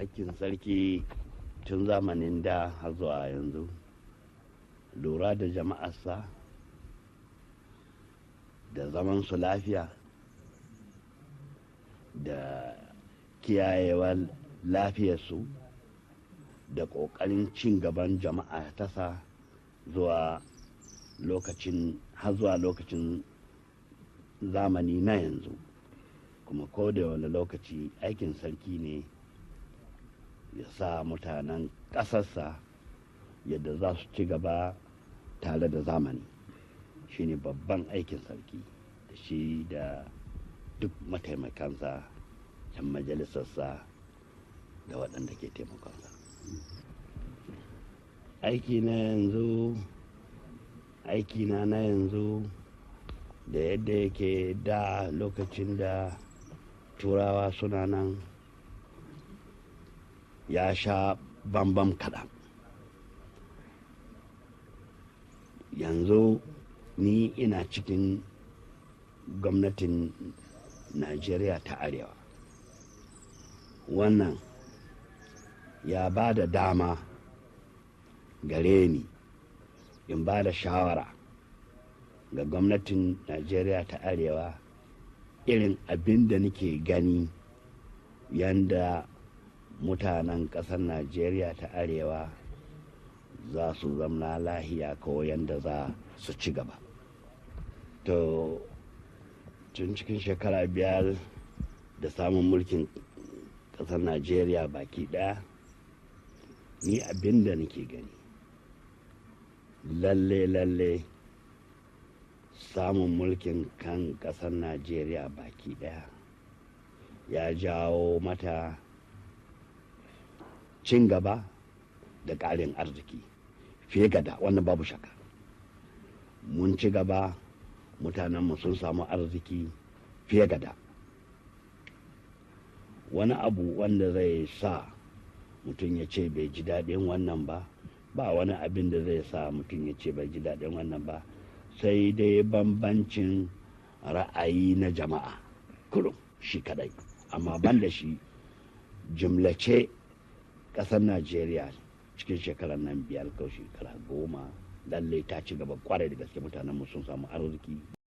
hakkin sarki tun zamanin da har zuwa yanzu lura da jama'arsa da zaman su lafiya da kiyayewar lafiyarsu da ƙoƙarin cin gaban jama'a tasa zuwa lokacin har zuwa lokacin zamani na yanzu. Kuma ko da wani lokaci aikin sarki ne ya sa mutanen ƙasarsa yadda za su ci gaba tare da zamani. Shi ne babban aikin sarki da shi da duk mataimakansa, 'yan majalisarsa da waɗanda ke taimakonsa. Aikina na yanzu da yadda yake da lokacin da turawa suna nan ya sha bambam kaɗan. Yanzu ni ina cikin gwamnatin Najeriya ta Arewa. Wannan ya ba da dama gare ni in ba da shawara ga gwamnatin Najeriya ta Arewa irin abin da nake gani yanda mutanen ƙasar Najeriya ta Arewa za su zamna lahiya ko yanda za su ci gaba. To tun cikin shekara 5 da samun mulkin ƙasar Najeriya baki ɗaya, ni abin da nake gani lalle samun mulkin kan ƙasar Najeriya baki ɗaya ya jawo mata cin gaba da ƙarin arziki fiye ga da, wannan babu shaka. Mun ci gaba, mutanenmu sun samu arziki fiye ga da. Wani abu wanda zai sa mutum ya ce bai ji daɗin wannan ba, ba wani abin da zai sa mutum ya ce bai ji daɗin wannan ba, sai dai bambancin ra'ayi na jama'a kurum shi kadai. Amma ban da shi, jumlace ƙasar Najeriya cikin shekarar nan 5 ko shekara 10 lallai ta ci gaba kwarai da gaske, mutanenmu sun samu arziki.